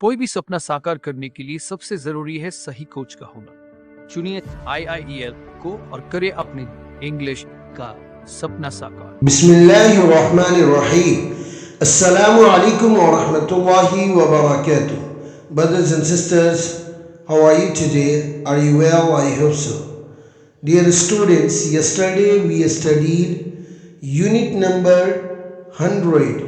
कोई भी सपना साकार करने के लिए सबसे जरूरी है सही कोच का होना। चुनिए IIEL को और करें अपने इंग्लिश का सपना साकार। बिस्मिल्लाहिर्रहमानिर्रहीम। अस्सलामु अलैकुम व रहमतुल्लाहि व बरकातुह। Brothers and sisters, how are you today? Are you well? I hope so. Dear students, yesterday we studied unit number 100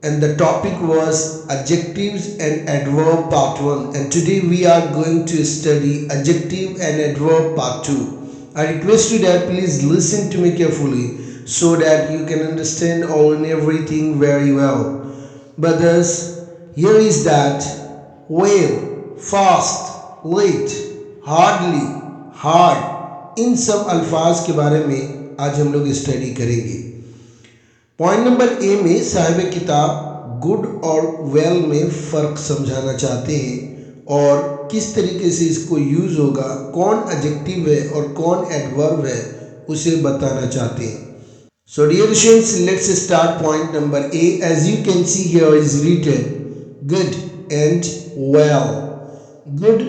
and the topic was adjectives and adverb part 1, and today we are going to study adjective and adverb part 2. I request you that please listen to me carefully so that you can understand all and everything very well. Brothers, here is that well, fast, late, hardly, hard, इन सब अल्फाज के बारे में आज हम लोग study करेंगे। Point number ए में साहिब किताब गुड और वेल में फ़र्क समझाना चाहते हैं और किस तरीके से इसको यूज़ होगा, कौन एडजेक्टिव है और कौन एडवर्ब है उसे बताना चाहते हैं। So dear students, let's start point number A. As you can see here is written good and well. Good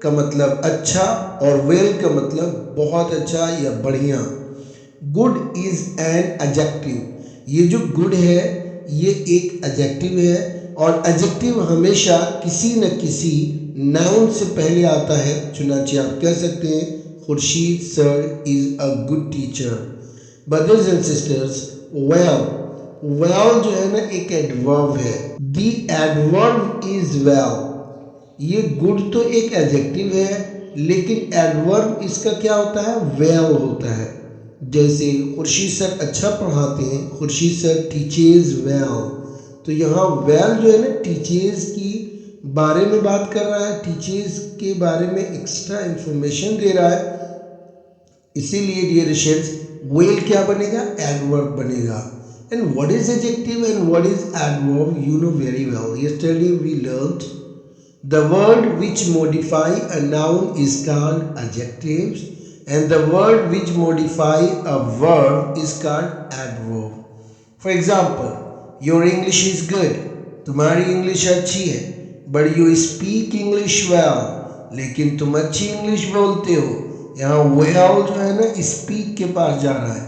का मतलब अच्छा और वेल का मतलब बहुत अच्छा या बढ़िया। Good is an adjective. ये जो गुड है ये एक एडजेक्टिव है और एडजेक्टिव हमेशा किसी न किसी नाउन से पहले आता है। चुनांचे आप कह सकते हैं Khurshid sir is a good teacher. Brothers and sisters, well जो है ना एक एडवर्ब है। The adverb is well. ये गुड तो एक एडजेक्टिव है लेकिन एडवर्ब इसका क्या होता है, वेल होता है। जैसे खुर्शीद सर अच्छा पढ़ाते हैं, खुर्शीद सर टीचेज वेल। तो यहाँ वेल जो है ना टीचेज की बारे में बात कर रहा है, टीचेज के बारे में एक्स्ट्रा इंफॉर्मेशन दे रहा है। इसीलिए डियर स्टूडेंट्स वेल क्या बनेगा, एडवर्ब बनेगा। And what is adjective and what is adverb, you know very well. Yesterday we learned the word which modify a noun is called adjectives and the word which modify a verb is called adverb. For example, your English is good. तुम्हारी English अच्छी है। But you speak English well. लेकिन तुम अच्छी English बोलते हो। यहाँ well जो है ना speak के पास जा रहा है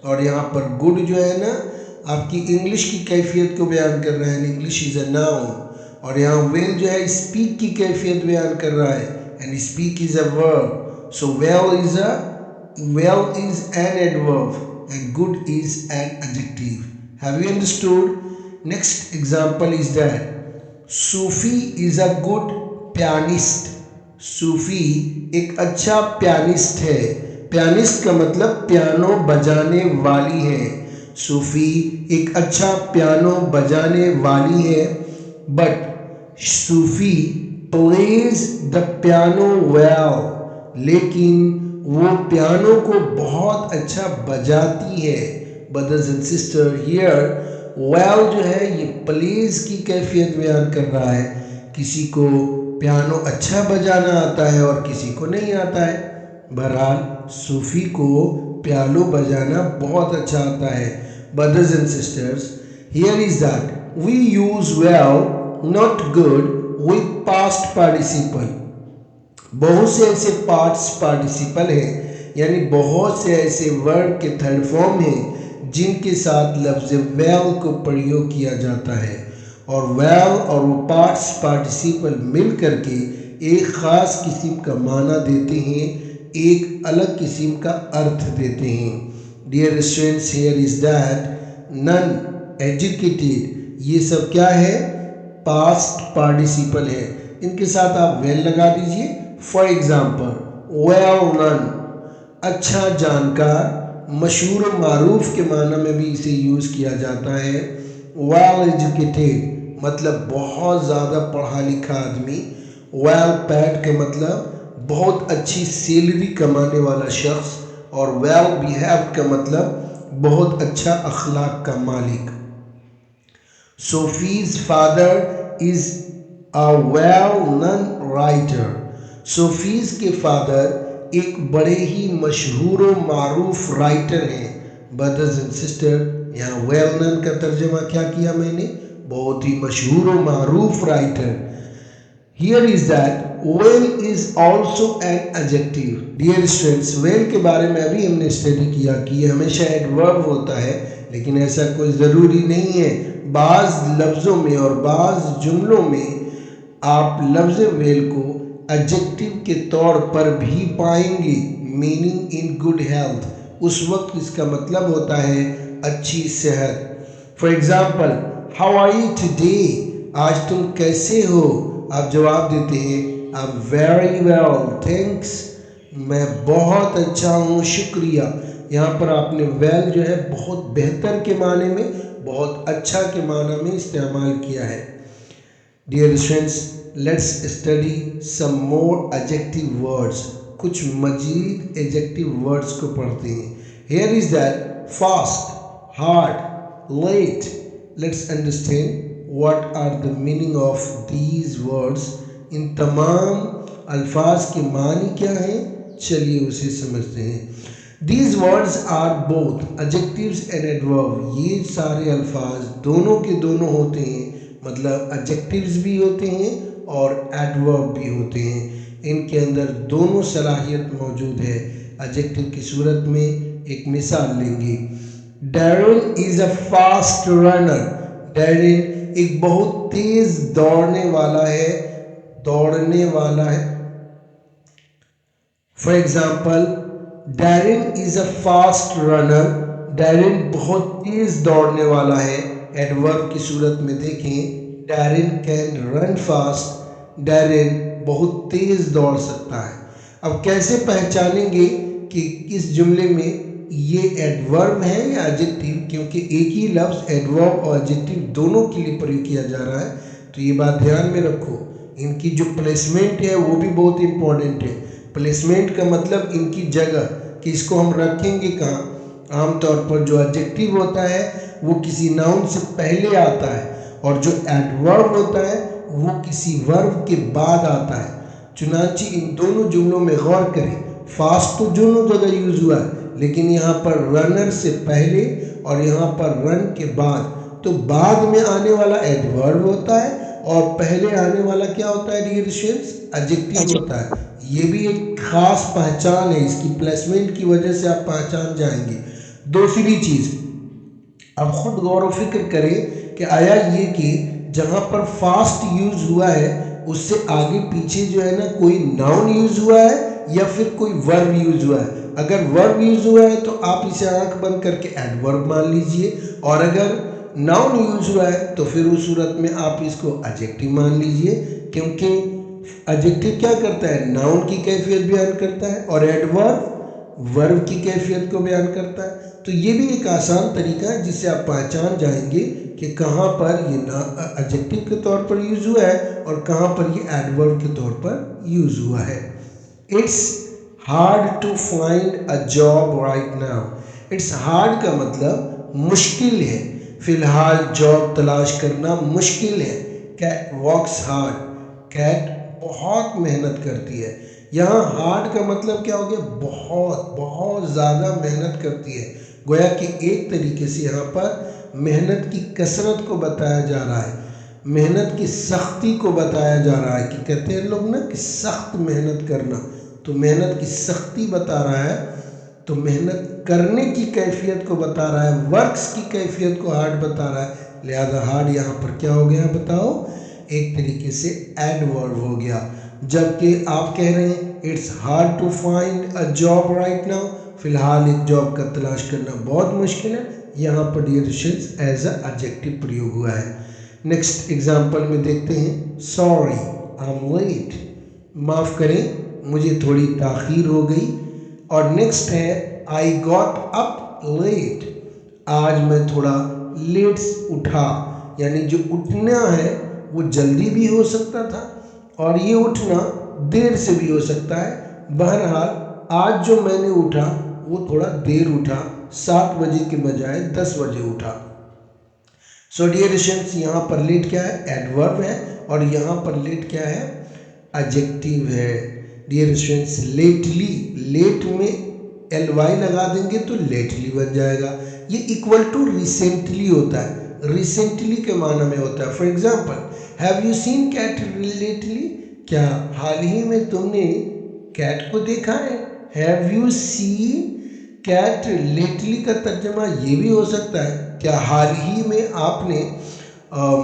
और यहाँ पर good जो है ना आपकी इंग्लिश की कैफियत को बयान कर रहा है। इंग्लिश इज अ नाउन और यहाँ वेल जो है स्पीक की कैफियत बयान कर रहा है and speak is a verb. So well is an adverb and good is an adjective. Have you understood? Next example is that Sufi is a good pianist. Sufi एक अच्छा पियानिस्ट है। पियानिस्ट का मतलब पियानो बजाने वाली है। सूफी एक अच्छा पियानो बजाने वाली है। But Sufi plays the piano well. लेकिन वो पियानो को बहुत अच्छा बजाती है। Brothers and sister, here well जो है ये प्लेज की कैफियत बयान कर रहा है। किसी को पियानो अच्छा बजाना आता है और किसी को नहीं आता है। बहरहाल सूफी को पियानो बजाना बहुत अच्छा आता है। Brothers and sisters, here is that we use well not good with past participle। बहुत से ऐसे पार्ट्स पार्टिसिपल हैं, यानी बहुत से ऐसे वर्ब के थर्ड फॉर्म हैं जिनके साथ लफ्ज़ वेल को प्रयोग किया जाता है और वेल और वो पार्ट्स पार्टिसिपल मिल करके एक ख़ास किस्म का माना देते हैं, एक अलग किस्म का अर्थ देते हैं। Dear students, here is that non educated, ये सब क्या है, पास्ट पार्टिसिपल है। इनके साथ आप वेल लगा दीजिए। फॉर एग्जाम्पल वेल नन, अच्छा जानकार, मशहूर मारूफ के माना में भी इसे यूज़ किया जाता है। वेल एजुकेटेड मतलब बहुत ज़्यादा पढ़ा लिखा आदमी। वेल पैड का मतलब बहुत अच्छी सैलरी कमाने वाला शख्स और वेल बिहेव्ड का मतलब बहुत अच्छा अखलाक का मालिक। Sophie's father is a well-known writer। Sophie's के फादर एक बड़े ही मशहूर व मारूफ राइटर हैं। ब्रदर्स एंड सिस्टर, यहाँ वेल नोन का तर्जमा क्या किया मैंने, बहुत ही मशहूर व मारूफ writer. Here is that well is also an adjective. Dear students, well के बारे में अभी हमने स्टडी किया कि ये हमेशा एडवर्ब होता है, लेकिन ऐसा कोई ज़रूरी नहीं है। बाज़ लफ्ज़ों में और बाज़ जुमलों में आप लफ्ज़ वेल को एडजेक्टिव के तौर पर भी पाएंगे। मीनिंग इन गुड हेल्थ, उस वक्त इसका मतलब होता है अच्छी सेहत। For example, how are you today, आज तुम कैसे हो? आप जवाब देते हैं I am very well thanks, मैं बहुत अच्छा हूँ शुक्रिया। यहाँ पर आपने वेल जो है बहुत बेहतर के माने में, बहुत अच्छा के माने में इस्तेमाल किया है। Dear students, let's study some more adjective words. कुछ मजीद एडजेक्टिव वर्ड्स को पढ़ते हैं। Here is that fast, hard, late. Let's understand what are the meaning of these words। इन तमाम अल्फाज के मानी क्या हैं, चलिए उसे समझते हैं। These words are both adjectives and adverb। ये सारे अल्फाज दोनों के दोनों होते हैं, मतलब adjectives भी होते हैं और adverb भी होते हैं। इनके अंदर दोनों सलाहियत मौजूद है। adjective की सूरत में एक मिसाल लेंगे। Darren is a fast runner। Darren एक बहुत तेज दौड़ने वाला है, दौड़ने वाला है। For example, Darren is a fast runner. Darren बहुत तेज दौड़ने वाला है। एडवर्ब की सूरत में देखें, Darren can run fast. Darren बहुत तेज दौड़ सकता है। अब कैसे पहचानेंगे कि इस जुमले में ये एडवर्ब है या एडजेक्टिव, क्योंकि एक ही लफ्ज़ एडवर्ब और एडजेक्टिव दोनों के लिए प्रयोग किया जा रहा है। तो ये बात ध्यान में रखो। इनकी जो प्लेसमेंट है वो भी बहुत इंपॉर्टेंट है। प्लेसमेंट का मतलब इनकी जगह कि इसको हम रखेंगे कहाँ। आमतौर पर जो एडजेक्टिव होता है वो किसी नाउन से पहले आता है, और जो एडवर्ब होता है वो किसी वर्ब के बाद आता है। चुनांचे इन दोनों जुमलों में गौर करें। फास्ट तो दोनों जगह यूज हुआ है, लेकिन यहाँ पर रनर से पहले और यहाँ पर रन के बाद। तो बाद में आने वाला एडवर्ब होता है और पहले आने वाला क्या होता है डियर स्टूडेंट्स, एडजेक्टिव होता है। ये भी एक खास पहचान है, इसकी प्लेसमेंट की वजह से आप पहचान जाएंगे। दूसरी चीज, अब खुद गौर व फिक्र करें कि आया ये कि जहाँ पर फास्ट यूज हुआ है उससे आगे पीछे जो है ना कोई नाउन यूज हुआ है या फिर कोई वर्ब यूज हुआ है। अगर वर्ब यूज हुआ है तो आप इसे आंख बंद करके एडवर्ब मान लीजिए, और अगर नाउन यूज हुआ है तो फिर उस सूरत में आप इसको एडजेक्टिव मान लीजिए, क्योंकि एडजेक्टिव क्या करता है, नाउन की कैफियत बयान करता है और एडवर्ब वर्ब की कैफियत को बयान करता है। तो ये भी एक आसान तरीका है जिससे आप पहचान जाएंगे कि कहाँ पर ये एडजेक्टिव के तौर पर यूज हुआ है और कहाँ पर ये एडवर्ब के तौर पर यूज हुआ है। It's hard to find a job right now. It's hard का मतलब मुश्किल है, फिलहाल जॉब तलाश करना मुश्किल है। कैट वर्क्स हार्ड, कैट बहुत मेहनत करती है। यहाँ हार्ड का मतलब क्या हो गया, बहुत बहुत ज़्यादा मेहनत करती है। गोया कि एक तरीके से यहाँ पर मेहनत की कसरत को बताया जा रहा है, मेहनत की सख्ती को बताया जा रहा है। कि कहते हैं लोग ना कि सख्त मेहनत करना, तो मेहनत की सख्ती बता रहा है, तो मेहनत करने की कैफियत को बता रहा है, वर्क्स की कैफियत को हार्ड बता रहा है। लिहाजा हार्ड यहाँ पर क्या हो गया बताओ, एक तरीके से एडवर्ब हो गया। जबकि आप कह रहे हैं it's hard to find a job right now, फिलहाल एक जॉब का तलाश करना बहुत मुश्किल है। यहाँ पर dear students as a adjective प्रयोग हुआ है। नेक्स्ट एग्जाम्पल में देखते हैं, सॉरी आई एम लेट, माफ़ करें मुझे थोड़ी ताख़ीर हो गई। और नेक्स्ट है आई गॉट अप लेट, आज मैं थोड़ा लेट उठा। यानी जो उठना है वो जल्दी भी हो सकता था और ये उठना देर से भी हो सकता है। बहरहाल आज जो मैंने उठा वो थोड़ा देर उठा, 7 बजे के बजाय 10 बजे उठा। सो डियर स्टूडेंट्स, यहाँ पर लेट क्या है, एडवर्ब है, और यहाँ पर लेट क्या है, एडजेक्टिव है। डियर स्टूडेंट्स, लेटली, लेट में ly लगा देंगे तो लेटली बन जाएगा। ये इक्वल टू रिसेंटली होता है, रिसेंटली के माना में होता है। For example, have you seen cat lately, क्या हाल ही में तुमने कैट को देखा है? Have you seen cat lately का तर्जमा ये भी हो सकता है, क्या हाल ही में आपने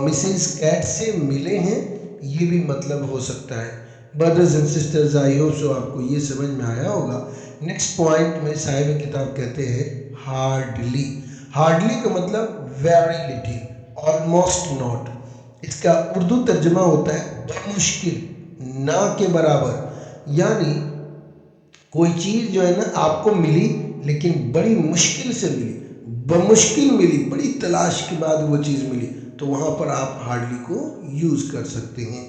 मिसेस कैट से मिले हैं, ये भी मतलब हो सकता है। Brothers and sisters, I hope so आपको ये समझ में आया होगा। नेक्स्ट पॉइंट में साहिब किताब कहते हैं हार्डली। हार्डली का मतलब वेरी लिटिल, ऑलमोस्ट नॉट। इसका उर्दू तर्जमा होता है बमुश्किल, ना के बराबर। यानी कोई चीज़ जो है ना आपको मिली लेकिन बड़ी मुश्किल से मिली, बमुश्किल मिली, बड़ी तलाश के बाद वो चीज़ मिली, तो वहाँ पर आप हार्डली को यूज़ कर सकते हैं।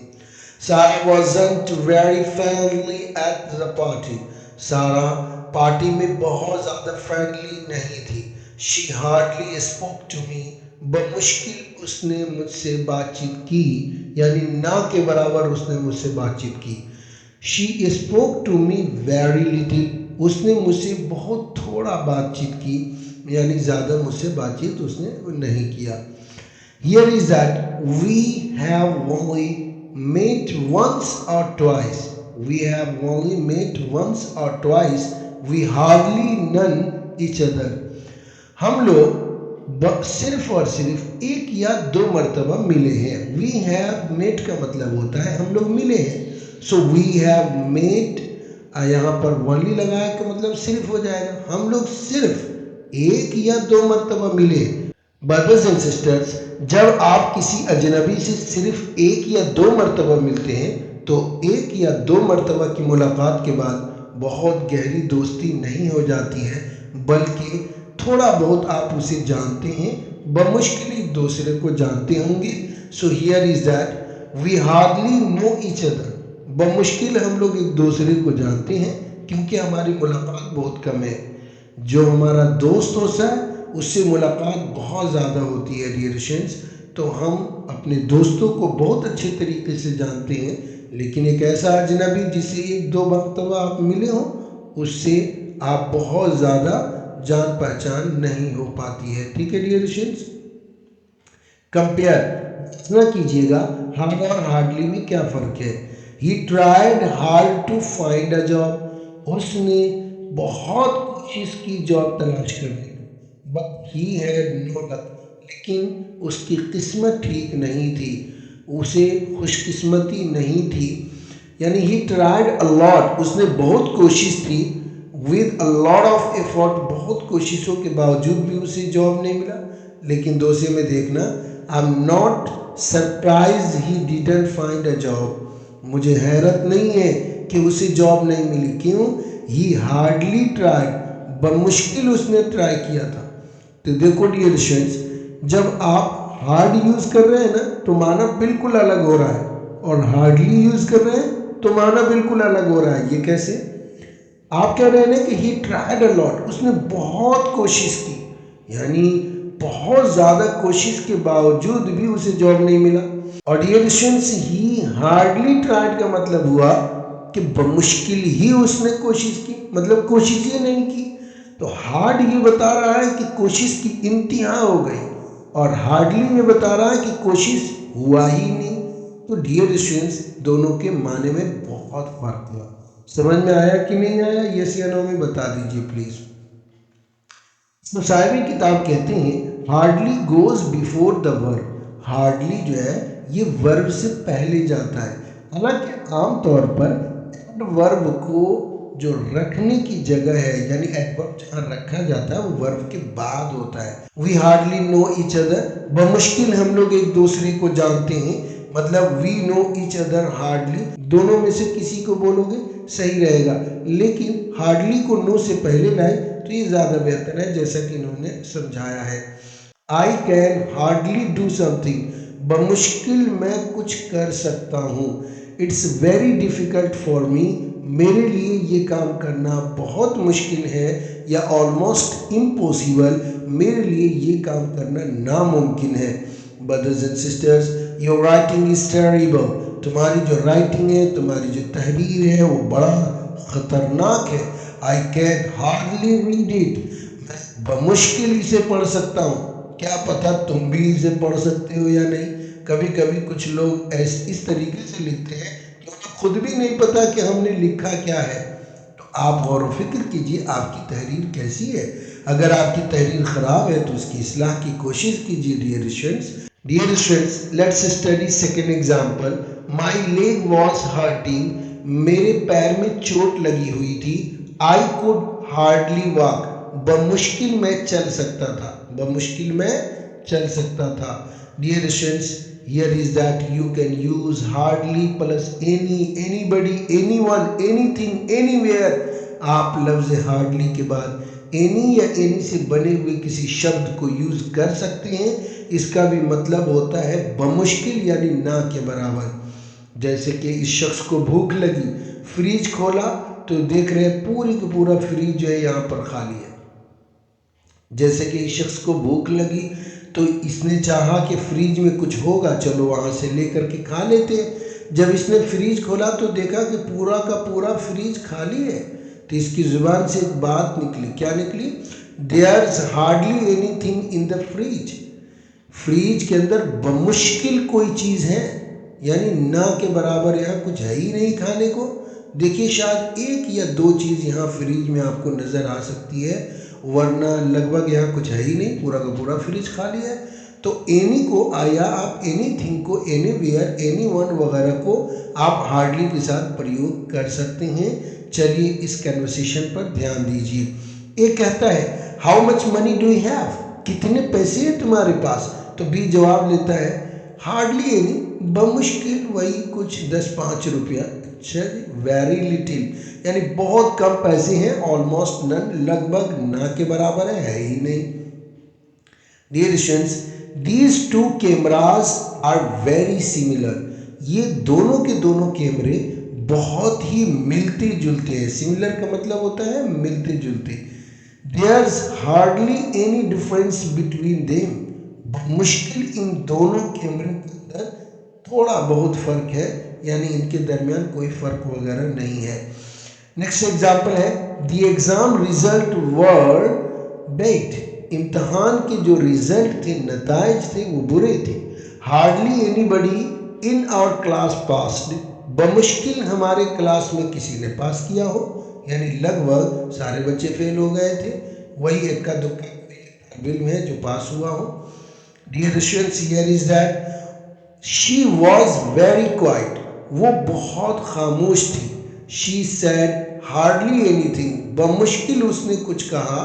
सारा wasn't very friendly at the party. सारा पार्टी में बहुत ज़्यादा फ्रेंडली नहीं थी। She hardly spoke to me. बमुश्किल उसने मुझसे बातचीत की, यानी ना के बराबर उसने मुझसे बातचीत की। She spoke to me very little. उसने मुझसे बहुत थोड़ा बातचीत की, यानी ज़्यादा मुझसे बातचीत उसने नहीं किया। Here is that we have only met once or twice. We have only met once or twice. We hardly known each other. हम लोग सिर्फ और सिर्फ एक या दो मर्तबा मिले हैं। वी हैव मेट का मतलब होता है हम लोग मिले हैं। सो वी हैव मेट, यहाँ पर वनली लगाया का मतलब सिर्फ हो जाएगा। हम लोग सिर्फ एक या दो मर्तबा मिले। ब्रदर्स एंड सिस्टर्स, जब आप किसी अजनबी से सिर्फ एक या दो मर्तबा मिलते हैं तो एक या दो मर्तबा की मुलाकात के बाद बहुत गहरी दोस्ती नहीं हो जाती है, बल्कि थोड़ा बहुत आप उसे जानते हैं, बमुश्किल एक दूसरे को जानते होंगे। So here is that we hardly know each other. बमुश्किल हम लोग एक दूसरे को जानते हैं क्योंकि हमारी मुलाकात बहुत कम है। जो हमारा दोस्त होता है उससे मुलाकात बहुत ज़्यादा होती है डियर फ्रेंड्स। तो हम अपने दोस्तों को बहुत अच्छे तरीके से जानते हैं, लेकिन एक ऐसा अजनबी जिससे एक दो मरतबा आप मिले हो उससे आप बहुत ज़्यादा जान पहचान नहीं हो पाती है। ठीक है डियर फ्रेंड्स, कंपेयर ना कीजिएगा हार्ड और हार्डली में क्या फ़र्क है। He tried hard to find a job. उसने बहुत कोशिश की जॉब तलाश करने की, but he had no luck. लेकिन उसकी किस्मत ठीक नहीं थी, उसे खुशकिस्मती नहीं थी। यानी ही ट्राइड अ लॉट, उसने बहुत कोशिश की, with a lot of effort, बहुत कोशिशों के बावजूद भी उसे जॉब नहीं मिला। लेकिन दोस्तों में देखना, I am not surprise he didn't find a job. मुझे हैरत नहीं है कि उसे जॉब नहीं मिली। क्यों? ही हार्डली ट्राइड, बमुश्किल उसने ट्राई किया था। तो देखो डियर फ्रेंड्स, जब आप हार्ड यूज कर रहे हैं ना तो माना बिल्कुल अलग हो रहा है, और हार्डली यूज कर रहे हैं तो माना बिल्कुल अलग हो रहा है। ये कैसे? आप कह रहे हैं ना कि ही ट्राइड अ लॉट, उसने बहुत कोशिश की, यानी बहुत ज्यादा कोशिश के बावजूद भी उसे जॉब नहीं मिला। और dear students, he hardly tried का मतलब हुआ कि बमुश्किल ही उसने कोशिश की, मतलब कोशिश ही नहीं की। तो हार्ड ये बता रहा है कि कोशिश की इंतहा हो गई, और हार्डली ये बता रहा है कि कोशिश हुआ ही नहीं। तो डियर स्टूडेंट्स, दोनों के माने में बहुत फर्क हुआ। समझ में आया कि नहीं आया? यस या नो में बता दीजिए प्लीज। तो साहिब किताब कहते हैं hardly goes before the verb. Hardly जो है ये वर्ब से पहले जाता है। हालांकि आमतौर पर वर्ब को जो रखने की जगह है, यानी एडवर्ब जहाँ रखा जाता है वो वर्ब के बाद होता है। We hardly know each other, बमुश्किल हम लोग एक दूसरे को जानते हैं, मतलब we know each other hardly. दोनों में से किसी को बोलोगे सही रहेगा, लेकिन हार्डली को नो से पहले लाए तो ये ज़्यादा बेहतर है, जैसा कि इन्होंने समझाया है। I can hardly do something, बमुश्किल मैं कुछ कर सकता हूँ। It's very difficult for me, मेरे लिए ये काम करना बहुत मुश्किल है, या ऑलमोस्ट इम्पॉसिबल, मेरे लिए ये काम करना नामुमकिन है। Brothers and sisters, your writing is terrible. तुम्हारी जो राइटिंग है, तुम्हारी जो तहरीर है वो बड़ा ख़तरनाक है। I can hardly read it, मैं बमुश्किल इसे पढ़ सकता हूँ। क्या पता तुम भी इसे पढ़ सकते हो या नहीं। कभी कभी कुछ लोग इस तरीके से लिखते हैं कि उन्हें खुद भी नहीं पता कि हमने लिखा क्या है, तो आप गौर व फिक्र कीजिए आपकी तहरीर कैसी है। अगर आपकी तहरीर ख़राब है तो उसकी इस्लाह की कोशिश कीजिए। Dear students, let's study second example. My leg was hurting, मेरे पैर में चोट लगी हुई थी। आई कुड हार्डली वॉक, बमुश्किल मैं चल सकता था, बमुश्किल मैं चल सकता था। Dear students, here is that you can use hardly plus any, anybody, anyone, anything, anywhere। आप लफ्ज हार्डली के बाद एनी या एनी से बने हुए किसी शब्द को यूज कर सकते हैं। इसका भी मतलब होता है बमुश्किल यानी ना के बराबर। जैसे कि इस शख्स को भूख लगी, फ्रिज खोला तो देख रहे पूरी का पूरा फ्रिज जो है यहाँ पर खाली है। जैसे कि इस शख्स को भूख लगी तो इसने चाहा कि फ्रिज में कुछ होगा, चलो वहाँ से लेकर के खा लेते हैं। जब इसने फ्रिज खोला तो देखा कि पूरा का पूरा फ्रिज खाली है, तो इसकी ज़ुबान से एक बात निकली। क्या निकली? There's hardly anything in the fridge. Fridge के अंदर बमुश्किल कोई चीज़ है, यानी ना के बराबर यहाँ कुछ है ही नहीं खाने को। देखिए शायद एक या दो चीज़ यहाँ फ्रिज में आपको नज़र आ सकती है, वरना लगभग यहाँ कुछ है ही नहीं, पूरा का पूरा फ्रिज खाली है। तो एनी को या आप एनीथिंग को, एनीवेयर, एनीवन वगैरह को आप हार्डली के साथ प्रयोग कर सकते हैं। चलिए इस कन्वर्सेशन पर ध्यान दीजिए। एक कहता है how much money do you have, कितने पैसे हैं तुम्हारे पास? तो बी जवाब लेता है हार्डली एनी, बमुश्किल वही कुछ 10-5 रुपया। अच्छा जी, वेरी लिटिल यानी बहुत कम पैसे हैं, ऑलमोस्ट नन लगभग ना के बराबर है ही नहीं। Dear students, these two cameras are very similar, ये दोनों के दोनों कैमरे बहुत ही मिलते जुलते हैं। सिमिलर का मतलब होता है मिलते जुलते। There's hardly any difference between them, मुश्किल इन दोनों कैमरे के अंदर थोड़ा बहुत फर्क है, यानी इनके दरमियान कोई फर्क वगैरह नहीं है। नेक्स्ट एग्जाम्पल है the exam result were bad, इम्तहान के जो रिजल्ट थे, नताइज थे, वो बुरे थे। Hardly anybody in our class passed, बमुश्किल हमारे क्लास में किसी ने पास किया हो, यानी लगभग सारे बच्चे फेल हो गए थे, वही इक्का दुक्का बिल में जो पास हुआ हो। Dear students, here is that she was very quiet, वो बहुत खामोश थी। शी सैड हार्डली एनीथिंग, बमुश्किल उसने कुछ कहा।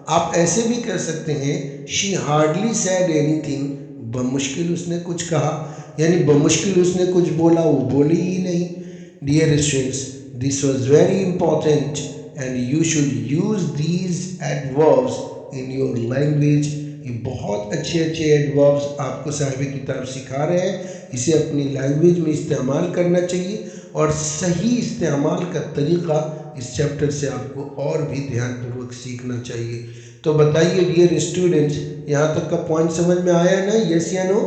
आप ऐसे भी कर सकते हैं शी हार्डली सैड एनीथिंग, बमुश्किल उसने कुछ कहा, यानी बमुश्किल उसने कुछ बोला, वो बोली ही नहीं। Dear students, this was very important and you should use these adverbs in your language. ये बहुत अच्छे एडवर्ब्स आपको साहिब किताब सिखा रहे हैं, इसे अपनी लैंग्वेज में इस्तेमाल करना चाहिए और सही इस्तेमाल का तरीक़ा इस चैप्टर से आपको और भी ध्यानपूर्वक सीखना चाहिए। तो बताइए डियर स्टूडेंट्स, यहाँ तक का पॉइंट समझ में आया ना? यस या no?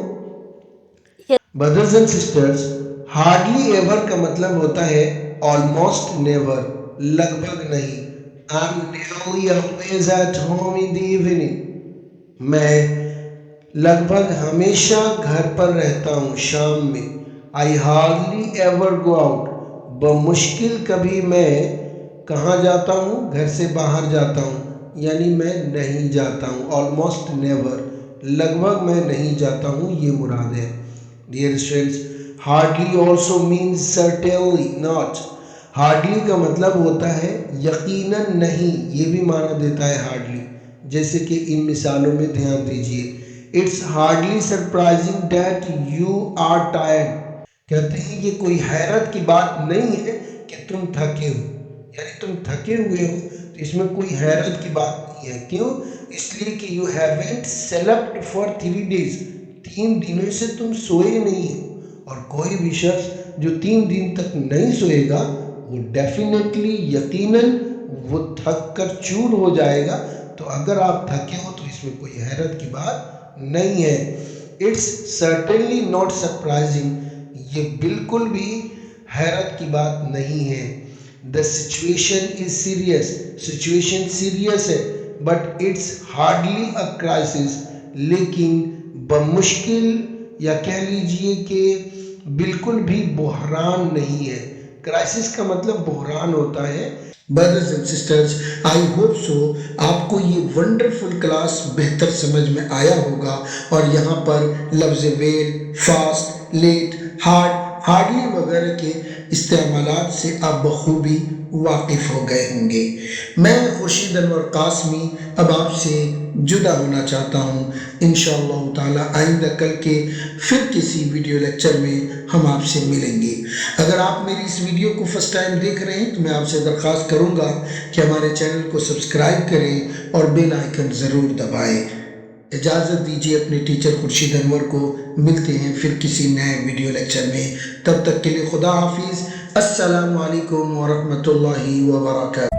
Brothers and sisters, hardly ever का मतलब होता है ऑलमोस्ट नेवर, लगभग नहीं। I am nearly always at home in the evening, मैं लगभग हमेशा घर पर रहता हूँ शाम में। I hardly ever go out, बमुश्किल कभी मैं कहाँ जाता हूँ? घर से बाहर जाता हूँ, यानी मैं नहीं जाता हूँ। ऑलमोस्ट नेवर, लगभग मैं नहीं जाता हूँ, ये मुराद है। Dear students, hardly also means certainly not. Hardly का मतलब होता है यकीनन नहीं, ये भी माना देता है हार्डली। जैसे कि इन मिसालों में ध्यान दीजिए। It's hardly surprising that you are tired, कहते हैं ये कोई हैरत की बात नहीं है कि तुम थके हो, यानी तुम थके हुए हो, तो इसमें कोई हैरत की बात नहीं है। क्यों? इसलिए कि you haven't slept for 3 days, 3 दिनों से तुम सोए नहीं हो। और कोई भी शख्स जो 3 दिन तक नहीं सोएगा वो डेफिनेटली यकीनन वो थक कर चूर हो जाएगा। तो अगर आप थके हो तो इसमें कोई हैरत की बात नहीं है। इट्स सर्टेनली नॉट सरप्राइजिंग, ये बिल्कुल भी हैरत की बात नहीं है। The situation is serious, situation serious है, but it's hardly a crisis, लेकिन बमुश्किल या कह लीजिए कि बिल्कुल भी बहरान नहीं है। क्राइसिस का मतलब बहरान होता है। Brothers and sisters, I hope so आपको ये वंडरफुल क्लास बेहतर समझ में आया होगा और यहाँ पर लफ्ज़ well, fast, late, hard, hardly वगैरह के इस्तेमालात से आप बखूबी वाकिफ़ हो गए होंगे। मैं खुर्शीद अनवर कासमी अब आपसे जुदा होना चाहता हूँ। इंशाअल्लाह ताला आइंदा कल के फिर किसी वीडियो लेक्चर में हम आपसे मिलेंगे। अगर आप मेरी इस वीडियो को फर्स्ट टाइम देख रहे हैं तो मैं आपसे दरख्वास्त करूँगा कि हमारे चैनल को सब्सक्राइब करें और बेल आइकन ज़रूर दबाएं। इजाज़त दीजिए अपने टीचर खुर्शीद अनवर को। मिलते हैं फिर किसी नए वीडियो लेक्चर में। तब तक के लिए खुदा हाफिज़। अस्सलामु अलैकुम व रहमतुल्लाहि व बरकातहू।